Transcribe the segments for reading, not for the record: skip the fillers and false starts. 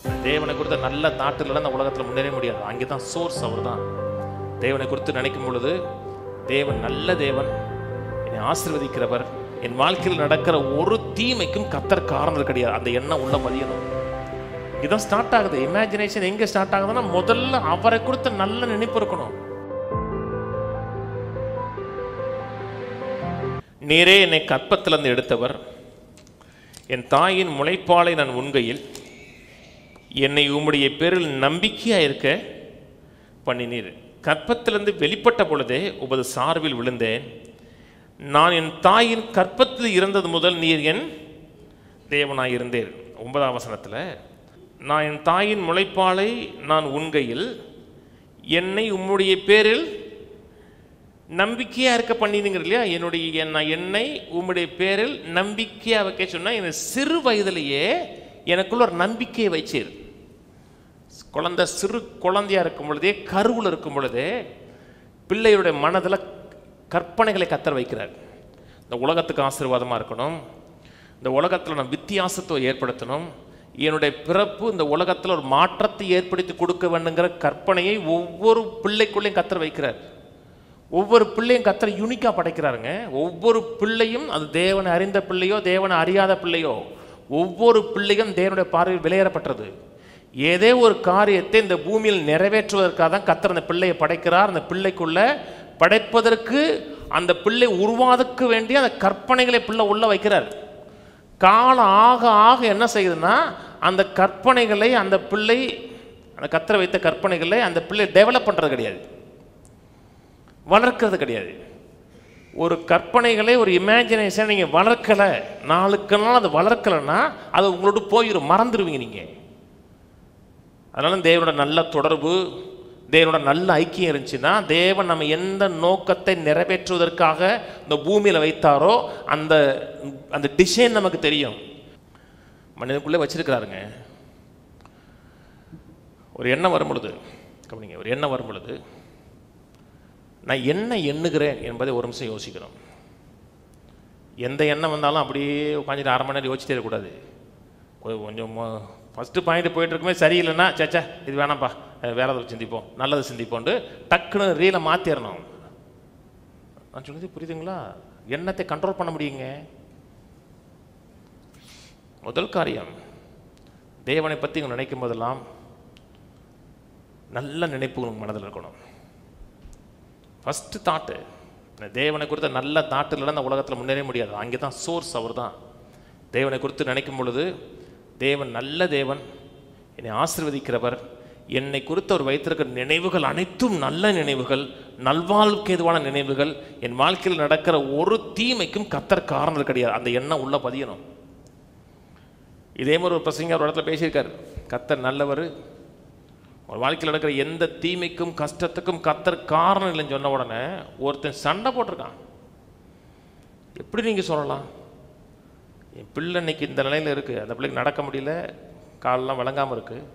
தேவனை குறித்த நல்ல தாட்டுல அந்த உலகத்தில் முன்னேற முடியாது. அங்கே தான் சோர்ஸ் அவர் தான். தேவனை குறித்து நினைக்கும் பொழுது தேவன் நல்ல தேவன், என்னை ஆசீர்வதிக்கிறவர், என் வாழ்க்கையில் நடக்கிற ஒரு தீமைக்கும் கர்த்தர் காரணம் கிடையாது. அந்த எண்ணம் உள்ள பதியணும். இதான் ஸ்டார்ட் ஆகுது. இமேஜினேஷன் எங்கே ஸ்டார்ட் ஆகுதுன்னா முதல்ல அவரை குறித்த நல்ல நினைப்பு இருக்கணும். நீரே என்னை கற்பத்திலிருந்து எடுத்தவர், என் தாயின் முளைப்பாலை நான் உண்கையில் என்னை உம்முடைய பேரில் நம்பிக்கையாக இருக்க பண்ணினீர். கற்பத்திலிருந்து வெளிப்பட்ட பொழுதே உமது சார்பில் விழுந்தேன். நான் என் தாயின் கற்பத்தில் இருந்தது முதல் நீர் என் தேவனாய் இருந்தேன். 9ஆம் வசனத்தில் நான் என் தாயின் முளைப்பாலை நான் உண்கையில் என்னை உம்முடைய பேரில் நம்பிக்கையாக இருக்க பண்ணினீங்க இல்லையா? என்னை உம்முடைய பேரில் நம்பிக்கையாக வைக்க சொன்னால் என் சிறு வயதிலேயே எனக்குள்ள ஒரு நம்பிக்கையை வச்சீர். சிறு குழந்தையாக இருக்கும் பொழுதே, கருவில் இருக்கும் பொழுதே பிள்ளையுடைய மனதில் கற்பனைகளை கத்தர் வைக்கிறார். இந்த உலகத்துக்கு ஆசீர்வாதமாக இருக்கணும், இந்த உலகத்தில் நான் வித்தியாசத்தை ஏற்படுத்தணும், என்னுடைய பிறப்பு இந்த உலகத்தில் ஒரு மாற்றத்தை ஏற்படுத்தி கொடுக்க வேண்டுங்கிற கற்பனையை ஒவ்வொரு பிள்ளைக்குள்ளேயும் கத்தர் வைக்கிறார். ஒவ்வொரு பிள்ளையும் கத்தர் யூனிக்காக படைக்கிறாருங்க. ஒவ்வொரு பிள்ளையும், அது தேவனை அறிந்த பிள்ளையோ தேவனை அறியாத பிள்ளையோ, ஒவ்வொரு பிள்ளையும் தேவனுடைய பார்வையில் விலையேறப்பட்டது. ஏதே ஒரு காரியத்தை இந்த பூமியில் நிறைவேற்றுவதற்காக தான் கர்த்தர் அந்த பிள்ளையை படைக்கிறார். அந்த பிள்ளைக்குள்ள படைப்பதற்கு, அந்த பிள்ளை உருவாதற்கு வேண்டிய அந்த கற்பனைகளை பிள்ளை உள்ள வைக்கிறார். காலம் ஆக ஆக என்ன செய்யுதுன்னா அந்த கற்பனைகளை அந்த பிள்ளை, அந்த கர்த்தர் வைத்த கற்பனைகளை அந்த பிள்ளை டெவலப் பண்ணுறது கிடையாது, வளர்க்கிறது கிடையாது. ஒரு கற்பனைகளை, ஒரு இமேஜினேஷன் நீங்கள் வளர்க்கலை, நாளுக்கு நாள் அதை வளர்க்கலைன்னா அது உங்களோட போயிடும், மறந்துடுவீங்க நீங்கள். அதனால தேவனோட நல்ல தொடர்பு, தேவனோட நல்ல ஐக்கியம் இருந்துச்சுன்னா, தேவன் நம்ம எந்த நோக்கத்தை நிறைவேற்றுவதற்காக இந்த பூமியில் வைத்தாரோ அந்த அந்த டிசைன் நமக்கு தெரியும். மனிதனுக்குள்ளே வச்சிருக்கிறாருங்க. ஒரு எண்ணம் வரும் பொழுது, கவனிங்க, ஒரு எண்ணம் வரும் பொழுது நான் என்ன எண்ணுகிறேன் என்பதை ஒரு நிமிஷம் யோசிக்கணும். எந்த எண்ணம் வந்தாலும் அப்படியே உட்காந்துட்டு அரை மணி நேரம் யோசிச்சிட்டே இருக்கக்கூடாது. கொஞ்சம் ஃபஸ்ட்டு பாயிண்ட் போயிட்டு இருக்குமே சரியில்லைன்னா, சேச்சா இது வேணாம்ப்பா, வேற ஏதாவது சிந்திப்போம், நல்லது சிந்திப்போன்ட்டு டக்குன்னு ரீலை மாற்றிடணும். நான் சொன்னது புரியுதுங்களா? எண்ணத்தை கண்ட்ரோல் பண்ண முடியுங்க. முதல் காரியம், தேவனை பற்றி நினைக்கும் போதெல்லாம் நல்ல நினைப்பு உங்கள் மனதில் இருக்கணும். ஃபஸ்ட்டு தாட்டு, தேவனை குறித்த நல்ல தாட்டு இல்லைன்னா அந்த உலகத்தில் முன்னேற முடியாது. அங்கே தான் சோர்ஸ் அவர் தான். தேவனை குறித்து நினைக்கும் பொழுது தேவன் நல்ல தேவன், என்னை ஆசீர்வதிக்கிறவர், என்னை குறித்து அவர் வைத்திருக்கிற நினைவுகள் அனைத்தும் நல்ல நினைவுகள், நல்வாழ்வுக்கு ஏதுவான நினைவுகள், என் வாழ்க்கையில் நடக்கிற ஒரு தீமைக்கும் கர்த்தர் காரணம் கிடையாது. அந்த எண்ணம் உள்ள பதியணும். இதே மாதிரி ஒரு பிரசங்க ஒரு இடத்துல பேசியிருக்கார். கர்த்தர் நல்லவர், ஒரு வாழ்க்கையில் நடக்கிற எந்த தீமைக்கும் கஷ்டத்துக்கும் கர்த்தர் காரணம் இல்லைன்னு சொன்ன உடனே ஒருத்தன் சண்டை போட்டிருக்கான். எப்படி நீங்கள் சொல்லலாம்? என் பிள்ளை இன்னைக்கு இந்த நிலையில் இருக்குது, அந்த பிள்ளைக்கு நடக்க முடியல, காலெல்லாம் விளங்காமல் இருக்குது,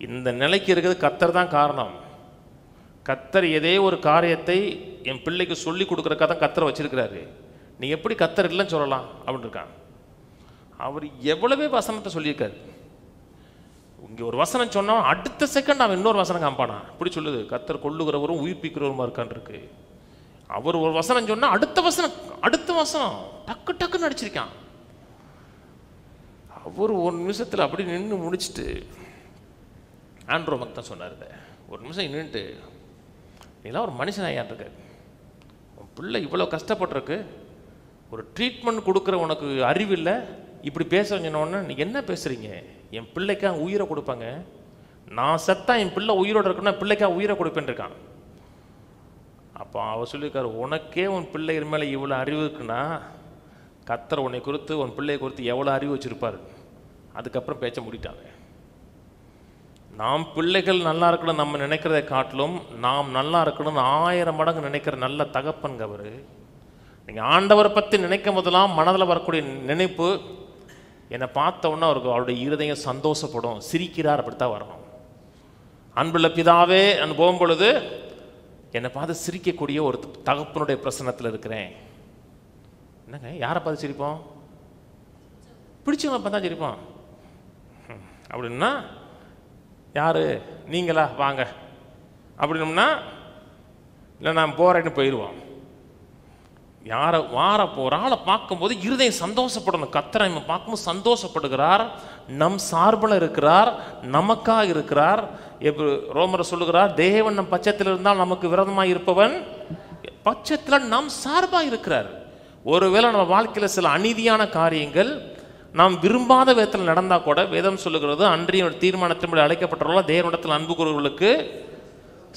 இந்த நிலைக்கு இருக்கிறது கர்த்தர் தான் காரணம். கர்த்தர் ஏதே ஒரு காரியத்தை என் பிள்ளைக்கு சொல்லி கொடுக்குறக்காக தான் கர்த்தரை வச்சிருக்கிறாரு, நீ எப்படி கர்த்தர் இல்லைன்னு சொல்லலாம் அப்படின்னு இருக்கான். அவர் எவ்வளவே வசனத்தை சொல்லியிருக்காரு. இங்கே ஒரு வசனம் சொன்னால் அடுத்த செகண்ட் அவன் இன்னொரு வசனம் காப்பானா. இப்படி சொல்லுது, கர்த்தர் கொள்ளுகிறவரும் உயிர்ப்பிக்கிறவருமா இருக்கான் இருக்கு. அவர் ஒரு வசனம் சொன்னால் அடுத்த வசனம் டக்கு டக்குன்னு நடிச்சிருக்கான். அவர் ஒரு நிமிஷத்தில் அப்படி நின்று முடிச்சுட்டு ஆண்ட்ரோமக் தான் சொன்னார், ஒரு நிமிஷம் நின்றுட்டு, நீலாம் ஒரு மனுஷன் ஐயான் இருக்க, உன் பிள்ளை இவ்வளோ கஷ்டப்பட்டிருக்கு, ஒரு ட்ரீட்மெண்ட் கொடுக்குற உனக்கு அறிவில்லை, இப்படி பேசுறீங்கன்னு நீ என்ன பேசுகிறீங்க? என் பிள்ளைக்காக உயிரை கொடுப்பாங்க, நான் செத்தா என் பிள்ளை உயிரோடு இருக்குன்னா பிள்ளைக்காக உயிரை கொடுப்பேன் இருக்கான். அப்போ அவர் சொல்லியிருக்காரு, உனக்கே உன் பிள்ளைகள் மேலே இவ்வளோ அறிவு இருக்குன்னா கர்த்தர் உன்னை குறித்து, உன் பிள்ளையை குறித்து எவ்வளோ அறிவு வச்சுருப்பார். அதுக்கப்புறம் பேச்ச முடிட்டாங்க. நாம் பிள்ளைகள் நல்லா இருக்கணும் நம்ம நினைக்கிறதை காட்டிலும் நாம் நல்லா இருக்கணும்னு 1000 மடங்கு நினைக்கிற நல்ல தகப்பன்க அவர். நீங்கள் ஆண்டவரை பற்றி நினைக்கும் போதெல்லாம் மனதில் வரக்கூடிய நினைப்பு, என்னை பார்த்த உடனே அவருடைய இருதயம் சந்தோஷப்படும், சிரிக்கிறார், அப்படித்தான் வரணும். அன்புள்ள பிதாவே நான் போகும்பொழுது என்னை பார்த்து சிரிக்கக்கூடிய ஒரு தகப்பனுடைய பிரசன்னத்தில் இருக்கிறேன். என்னங்க யாரை பார்த்து சிரிப்போம்? பிடிச்சவங்களை பார்த்தா சிரிப்போம். அப்படின்னா யார் நீங்களா வாங்க அப்படின்னோம்னா இல்லை நான் போகிறேன்னு போயிடுவோம். யாரை வார போகிற ஆளை பார்க்கும்போது இருதயம் சந்தோஷப்படணும். கர்த்தரை நம்ம பார்க்கும்போது சந்தோஷப்படுகிறார், நம் சார்பில் இருக்கிறார், நமக்காக இருக்கிறார். எப்போ ரோமர் சொல்லுகிறார், தேவன் நம் பட்சத்தில் இருந்தால் நமக்கு விரோதமாக இருப்பவன் பட்சத்தில் நம் சார்பாக இருக்கிறார். ஒருவேளை நம்ம வாழ்க்கையில் சில அநீதியான காரியங்கள் நாம் விரும்பாத விதத்தில் நடந்தால் கூட வேதம் சொல்லுகிறது, அன்றைய தீர்மானத்தின்படி அழைக்கப்பட்டவர்களால் தேவனிடத்தில் அன்பு கூறுவர்களுக்கு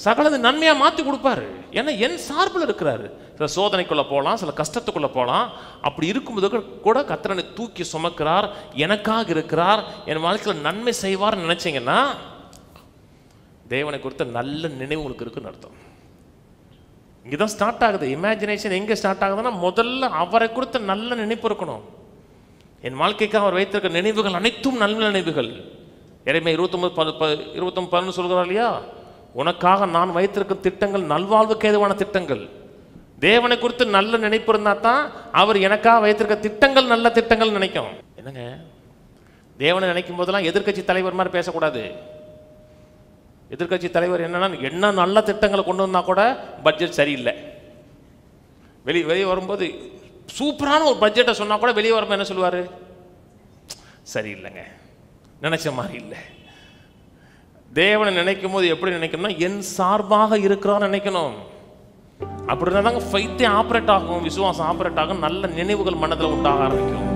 சகலது நன்மையாக மாற்றி கொடுப்பாரு. ஏன்னா என் சார்பில் இருக்கிறாரு. சில சோதனைக்குள்ளே போகலாம், சில கஷ்டத்துக்குள்ளே போகலாம். அப்படி இருக்கும்போது கூட கர்த்தரை தூக்கி சுமக்கிறார், எனக்காக இருக்கிறார், என் வாழ்க்கையில் நன்மை செய்வார்னு நினச்சிங்கன்னா தேவனை குறித்த நல்ல நினைவு உங்களுக்கு இருக்குன்னு அர்த்தம். இங்கே தான் ஸ்டார்ட் ஆகுது. இமேஜினேஷன் எங்கே ஸ்டார்ட் ஆகுதுன்னா முதல்ல அவரை குறித்த நல்ல நினைப்பு இருக்கணும். என் வாழ்க்கைக்காக அவர் வைத்திருக்க நினைவுகள் அனைத்தும் நல்ல நினைவுகள். எரேமியா 29:11 சொல்கிறார் இல்லையா, உனக்காக நான் வைத்திருக்கும் திட்டங்கள் நல்வாழ்வுக்கு ஏதுவான திட்டங்கள். தேவனை குறித்து நல்ல நினைப்பு இருந்தால் தான் அவர் எனக்காக வைத்திருக்க திட்டங்கள் நல்ல திட்டங்கள் நினைக்கும். என்னங்க, தேவனை நினைக்கும் போதெல்லாம் எதிர்கட்சி தலைவர் மாதிரி பேசக்கூடாது. எதிர்கட்சி தலைவர் என்ன நல்ல திட்டங்களை கொண்டு வந்தால் கூட பட்ஜெட் சரியில்லை, வெளியே வரும்போது சூப்பரான ஒரு பட்ஜெட்டை சொன்னால் கூட வெளியே வரும்போது என்ன சொல்லுவார், சரியில்லைங்க, நினைச்ச மாதிரி இல்லை. தேவனை நினைக்கும் போது எப்படி நினைக்கணும்னா என் சார்பாக இருக்கிறான்னு நினைக்கணும். அப்படின்னா தாங்க ஃபைத்தே ஆப்ரேட் ஆகும், விசுவாசம் ஆப்ரேட் ஆகும், நல்ல நினைவுகள் மனதில் உண்டாக ஆரம்பிக்கும்.